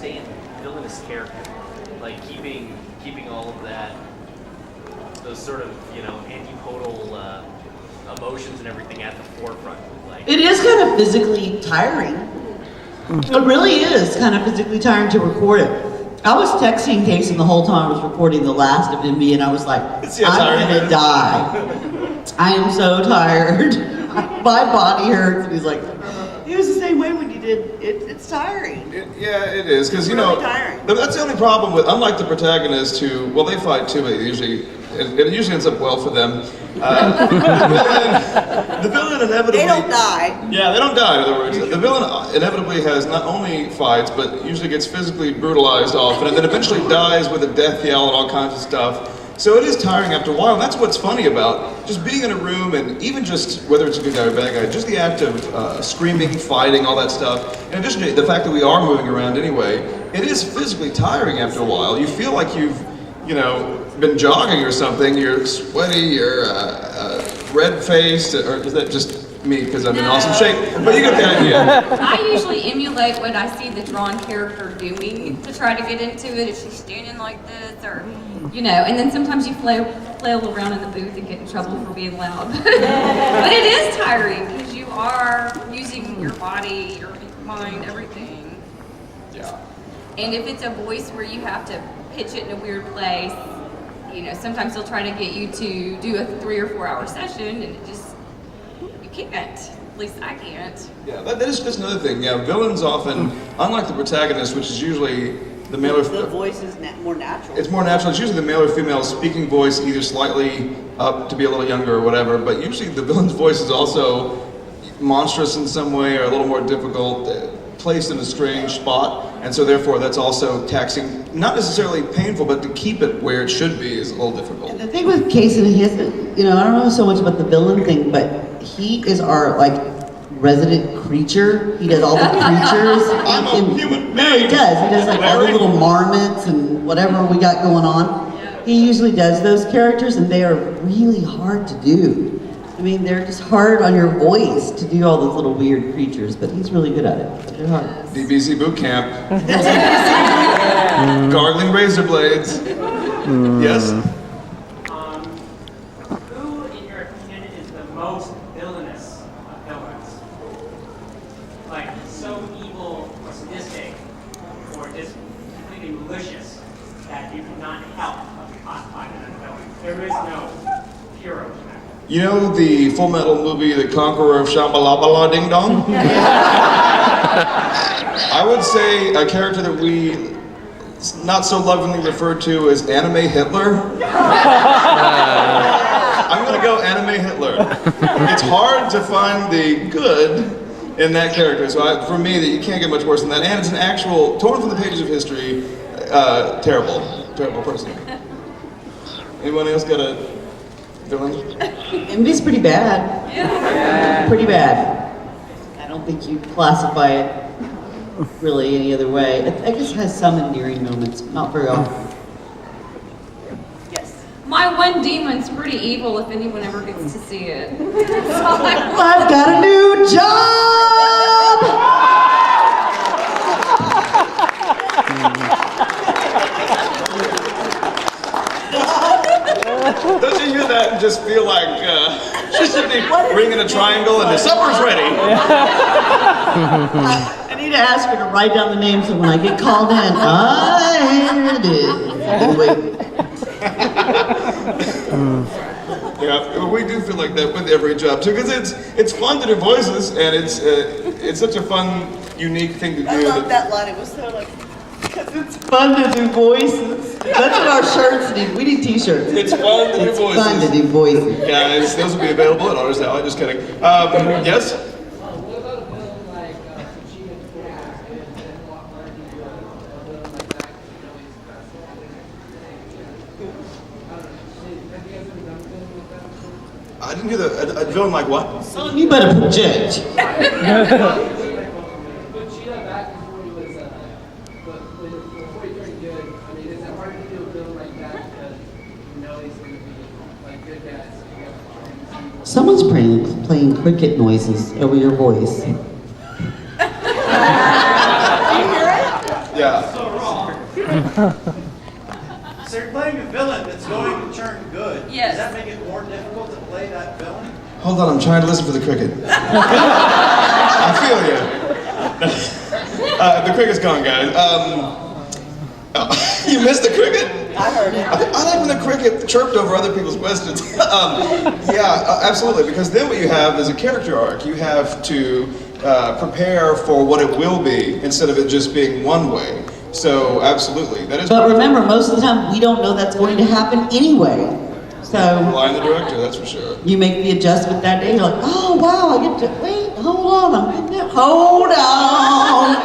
stay in villainous character, like keeping all of that, those sort of antipodal emotions and everything at the forefront. Like it is kind of physically tiring. It really is kind of physically tiring to record it. I was texting Cason the whole time I was recording the last of MB, and I was like, I'm gonna die. I am so tired. My body hurts. And he's like, it was the same way when you did it. It's tiring. Yeah, it is, because really tiring. That's the only problem with, unlike the protagonist who, well, they fight too, but it usually ends up well for them. The villain inevitably... They don't die. Yeah, they don't die, in other words. The villain inevitably has not only fights, but usually gets physically brutalized often, and then eventually dies with a death yell and all kinds of stuff. So it is tiring after a while, and that's what's funny about just being in a room, and even just, whether it's a good guy or a bad guy, just the act of screaming, fighting, all that stuff. In addition to the fact that we are moving around anyway, it is physically tiring after a while. You feel like you've, been jogging or something, you're sweaty, you're red-faced, or is that just me because I'm in awesome shape? But you get the idea. I usually emulate what I see the drawn character doing to try to get into it. If she's standing like this, or and then sometimes you flail around in the booth and get in trouble for being loud. But it is tiring because you are using your body, your mind, everything. Yeah. And if it's a voice where you have to pitch it in a weird place, sometimes they'll try to get you to do a 3 or 4 hour session, and you can't. At least I can't. Yeah, that is just another thing. Yeah, villains often, unlike the protagonist, which is usually the male or the voice is more natural. It's more natural. It's usually the male or female speaking voice, either slightly up to be a little younger or whatever, but usually the villain's voice is also monstrous in some way or a little more difficult, placed in a strange spot, and so therefore that's also taxing, not necessarily painful, but to keep it where it should be is a little difficult. And the thing with Cason, I don't know so much about the villain thing, but he is our resident creature. He does all the creatures. I'm a human being. No, he does. He does all the little marmots and whatever we got going on. He usually does those characters, and they are really hard to do. I mean, they're just hard on your voice to do all those little weird creatures, but he's really good at it. They're hard. DBZ boot camp. Gargling razor blades. Yes? Who, in your opinion, is the most villainous of villains? Like, so evil or sadistic or just completely malicious that you cannot help but be classified as a villain. There is no hero to that. You know the Full Metal movie, The Conqueror of Shambhala Ding Dong? I would say a character that we not so lovingly refer to as Anime Hitler. I'm gonna go Anime Hitler. It's hard to find the good in that character, so for me, that you can't get much worse than that. And it's an actual, torn from the pages of history, terrible person. Anyone else got a villain? MV's pretty bad. Yeah. Pretty bad. I don't think you classify it really any other way. I guess it has some endearing moments, not very often. Yes. My one demon's pretty evil if anyone ever gets to see it. I've got a new job! Don't you hear that and just feel like she should be ringing a triangle and the supper's ready? I need to ask her to write down the names, so when I get called in, here it is. Anyway. Yeah, we do feel like that with every job too, because it's fun to do voices, and it's such a fun, unique thing to do. I love that line. It was so because it's fun to do voices. That's what our shirts need. We need t-shirts. It's fun to do voices. It's fun to do voices. Guys, those will be available at Honors Alley. Just kidding. Yes? What about a villain like Gina and walk like that? I didn't hear a villain like what? Son, you better project. But Gina back before he was, before he turned good, I mean, is it hard to do a villain like that because he's going to be like good guys? Someone's playing cricket noises over your voice. Yeah. So wrong. So you're playing a villain that's going to turn good. Yes. Does that make it more difficult to play that villain? Hold on, I'm trying to listen for the cricket. I feel you. The cricket's gone, guys. You missed the cricket? I heard it. I like when the cricket chirped over other people's questions. Absolutely, because then what you have is a character arc. You have to prepare for what it will be instead of it just being one way. So, absolutely, that is. But remember, most of the time, we don't know that's going to happen anyway. So rely on the director, that's for sure. you make the adjustment that day. You're like, oh wow, I get to wait. Hold on, I'm getting that. Hold on,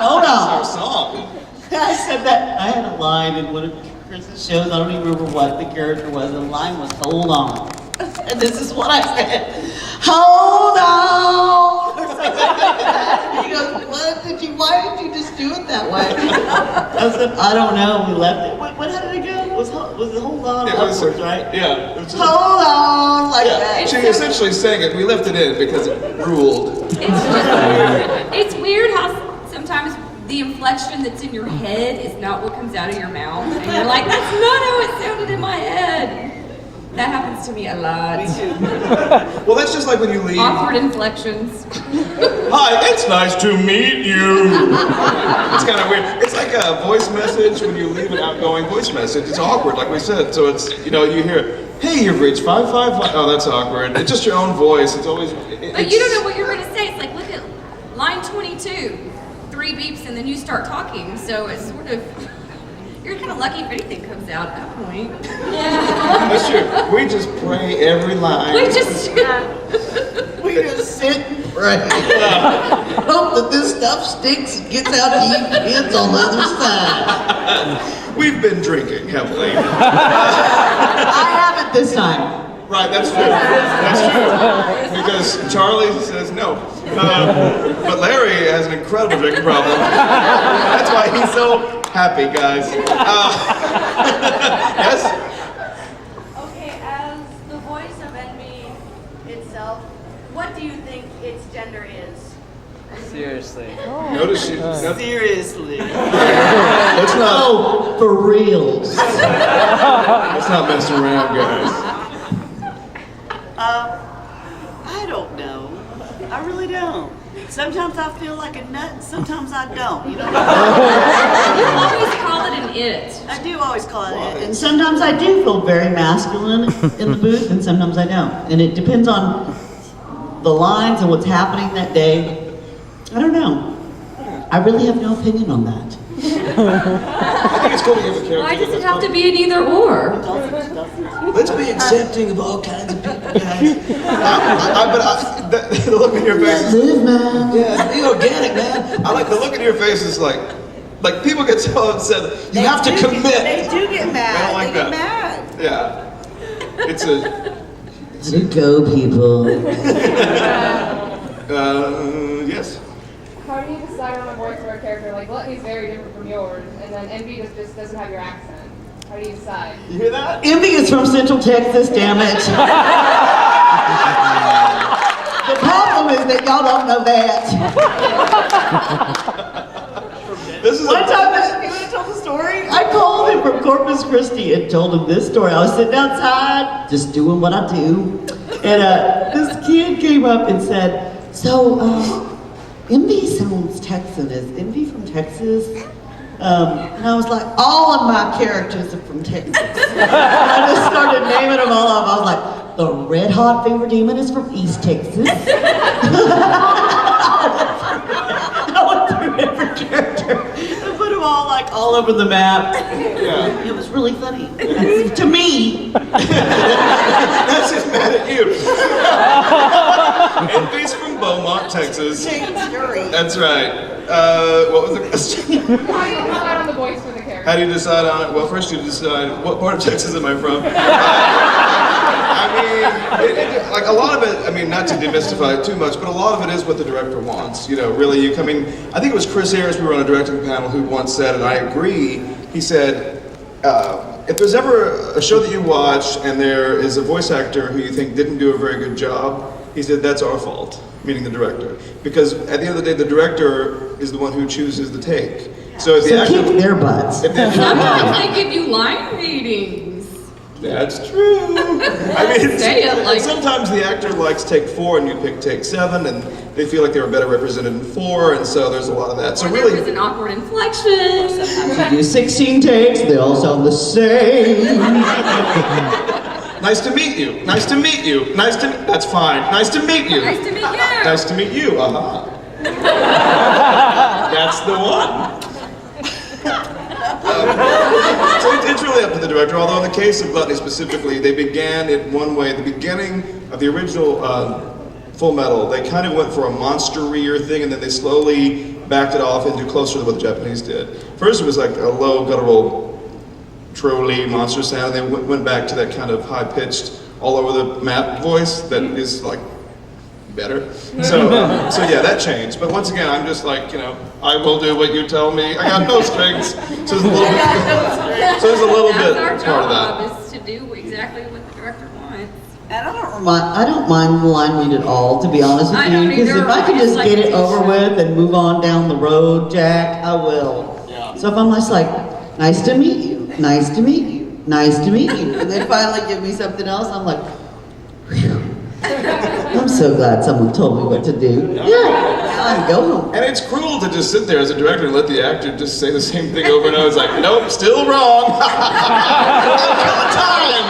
hold Our on. song. I said that. I had a line in one of Chris's shows. I don't even remember what the character was. The line was "Hold on," and this is what I said: "Hold on." Or something like that. He goes, "What did you? Why did you just do it that way?" I said, "I don't know. We left it. What how did it go? Was it hold on It was, upwards, right? Yeah. It was just, Hold on, like yeah. that." She essentially sang it. We left it in because it ruled. It's weird how sometimes the inflection that's in your head is not what comes out of your mouth. And you're like, that's not how it sounded in my head. That happens to me a lot. Well, that's just like when you leave. Awkward inflections. Hi, it's nice to meet you. It's kind of weird. It's like a voice message when you leave an outgoing voice message. It's awkward, like we said. So it's, you hear, hey, you've reached 555. Oh, that's awkward. It's just your own voice. It's always. But you don't know what you're going to say. It's like, look at line 22. 3 beeps and then you start talking. So it's sort of, you're kind of lucky if anything comes out at that point. Yeah. That's true. We just pray every line. We just sit and pray. Hope that this stuff sticks and gets out to you kids on the other side. We've been drinking heavily. I haven't this time. Right, that's true. That's true. Because Charlie says no. But Larry has an incredible drinking problem. That's why he's so happy, guys. Yes? Okay, as the voice of Envy itself, what do you think its gender is? Seriously. Notice she. Seriously. Let's not. Oh, for reals. Let's not mess around, guys. I don't know. I really don't. Sometimes I feel like a nut, sometimes I don't. You know? You always call it an it. I do always call it it. And sometimes I do feel very masculine in the booth, and sometimes I don't. And it depends on the lines and what's happening that day. I don't know. I really have no opinion on that. I think it's cool to give a character. Why does it have to be an either or? Let's be accepting of all kinds of people, guys. The look in your face is, Live, man. yeah, be organic, man. I like the look in your face is like people get so upset. You have to commit. They do get mad. They don't like get that. mad. Yeah. It's a. Let it go, people. Yes. How do you decide on a voice for a character? Like, Gluttony's very different from yours, and then Envy just doesn't have your accent. How do you decide? You hear that? Envy is from Central Texas, damn it. The problem is that y'all don't know that. This is One time, you want to tell the story? I called him from Corpus Christi and told him this story. I was sitting outside, just doing what I do. And this kid came up and said, so, Envy sounds Texan. Is Envy from Texas? And I was like, all of my characters are from Texas. I just started naming them all off. I was like, the Red Hot Fever Demon is from East Texas. I went through every character and put them all like all over the map. Yeah. It was really funny. To me. That's just mad at you. Envy's from Beaumont, Texas. That's right. What was the question? How do you decide on the voice for the character? How do you decide on it? Well, first you decide what part of Texas am I from. I mean, like a lot of it, I mean, not to demystify it too much, but a lot of it is what the director wants. You know, really, you coming, I think it was Chris Ayers, we were on a directing panel, who once said, and I agree, he said, if there's ever a show that you watch and there is a voice actor who you think didn't do a very good job, he said, that's our fault, meaning the director. Because at the end of the day, the director is the one who chooses the take. So, if the So actor, kick their butts. if the- Sometimes they give you line readings. That's true. I mean, Say it like- sometimes the actor likes take 4 and you pick take 7, and they feel like they were better represented in 4, and so there's a lot of that. So Or there was really, an awkward inflection. You do 16 takes, they all sound the same. nice to meet you. Nice to meet you. Nice to. That's fine. Nice to meet you. Nice to meet you. Nice to meet you. That's the one. So it's really up to the director, although in the case of Gluttony specifically, they began it one way. At the beginning of the original Full Metal, they kind of went for a monster-ier thing, and then they slowly backed it off into closer to what the Japanese did. First it was like a low, guttural, trolley monster sound, and then went back to that kind of high-pitched, all over the map voice that is like better. So yeah, that changed. But once again, I'm just like, I will do what you tell me. I got no strings. So there's a little bit. So there's a little bit That's part our of that. job, is to do exactly what the director wants. And I don't mind the line read at all, to be honest with I you, don't because either. if I can I just just get like it to over show. with and move on down the road, Jack, I will. Yeah. So if I'm just like, nice to meet you, nice to meet you, nice to meet you, and they finally give me something else, I'm like, whew. I'm so glad someone told me what to do. Yeah, now I can go home. And it's cruel to just sit there as a director and let the actor just say the same thing over and over. It's like, nope, still wrong. All the time.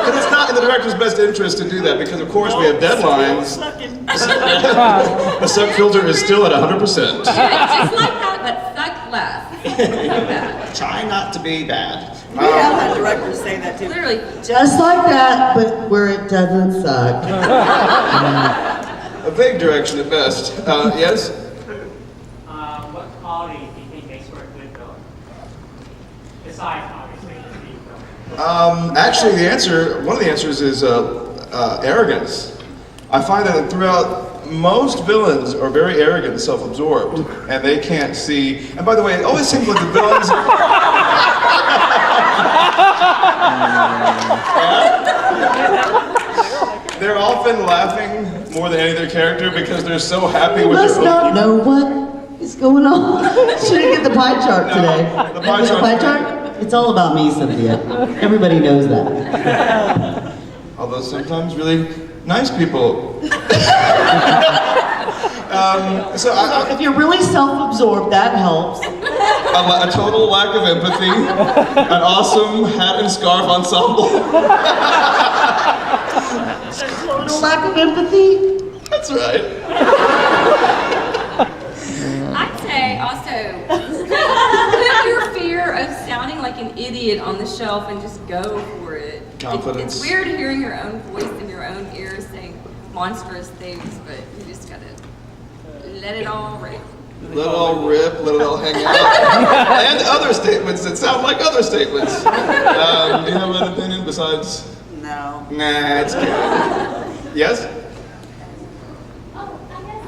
And it's not in the director's best interest to do that because, of course, we have deadlines. The suck filter is still at 100%. Yeah, just like that, but suck less. Like that. Try not to be bad. We have had directors say that too. Literally, Just like that, but where it doesn't suck. A vague direction at best. Yes? What quality do you think makes for a good villain? Besides, obviously, just being villain. Actually, one of the answers is arrogance. I find that throughout, most villains are very arrogant and self-absorbed, and they can't see. And by the way, it always seems like the villains. They're often laughing more than any of their character because they're so happy You with must their not own. know what is going on. She didn't get the pie chart No, today. the pie The chart- pie chart? It's all about me, Cynthia. Everybody knows that. Although sometimes really nice people. So If you're really self-absorbed, that helps. a total lack of empathy, an awesome hat and scarf ensemble. Total lack of empathy. That's right. I'd say also put your fear of sounding like an idiot on the shelf and just go for it. Confidence. It's weird hearing your own voice in your own ears saying monstrous things, but you just gotta let it all rip. Let it all rip, let it all hang out. And other statements that sound like other statements. Do you have an opinion besides? No. Nah, it's good. Yes? Oh, I guess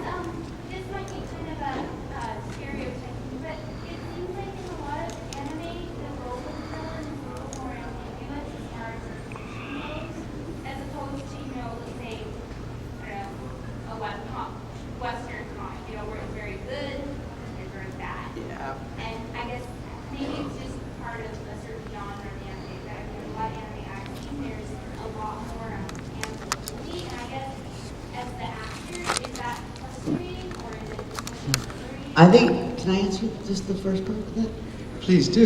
this might be kind of a stereotyping, but it seems like in a lot of anime, the role of the villain is a little more ambiguous as far as females, as opposed to, let's say, I don't know, a Western comic, where it's very good and very bad. Yeah. And I guess maybe it's just part of a certain genre of anime, but I mean, a lot of anime I've seen, there's a lot more ambiguity, and I guess as the actor, is that frustrating, or is it just blurry? I think, can I answer just the first part of that? Please do.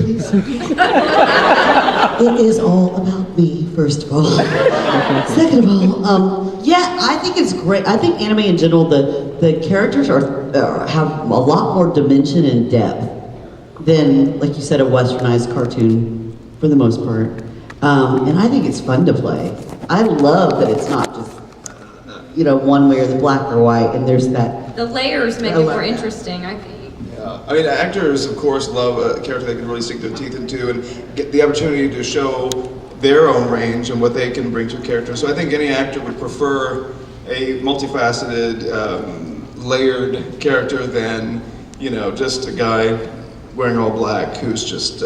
It is all about me, first of all. Second of all, yeah, I think it's great. I think anime in general, the characters have a lot more dimension and depth than, like you said, a westernized cartoon for the most part. And I think it's fun to play. I love that it's not just, one way or the black or white, and there's that. The layers make I it love more that. interesting, I think. Yeah. I mean, actors, of course, love a character they can really sink their teeth into and get the opportunity to show their own range and what they can bring to a character. So I think any actor would prefer a multifaceted, layered character than, just a guy wearing all black who's just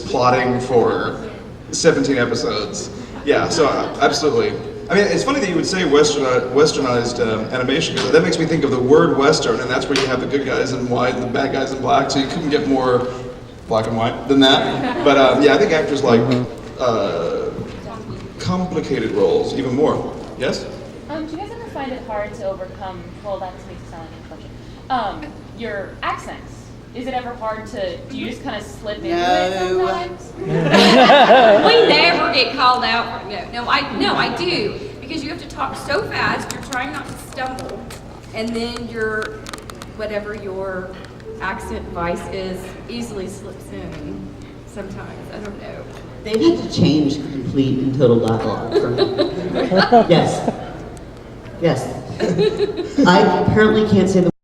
plotting for 17 episodes. Yeah, so absolutely. I mean, it's funny that you would say westernized animation, because that makes me think of the word Western, and that's where you have the good guys in white and the bad guys in black, so you couldn't get more black and white than that. But yeah, I think actors like complicated roles even more. Yes? Do you guys ever find it hard to overcome, well, that makes it sound like a question, your accents? Is it ever hard to, do you just kind of slip into it sometimes? We never get called out. No, I do. Because you have to talk so fast, you're trying not to stumble, and then whatever your accent vice is easily slips in sometimes. I don't know. They've had to change complete and total dialogue for me. Yes. Yes. I apparently can't say the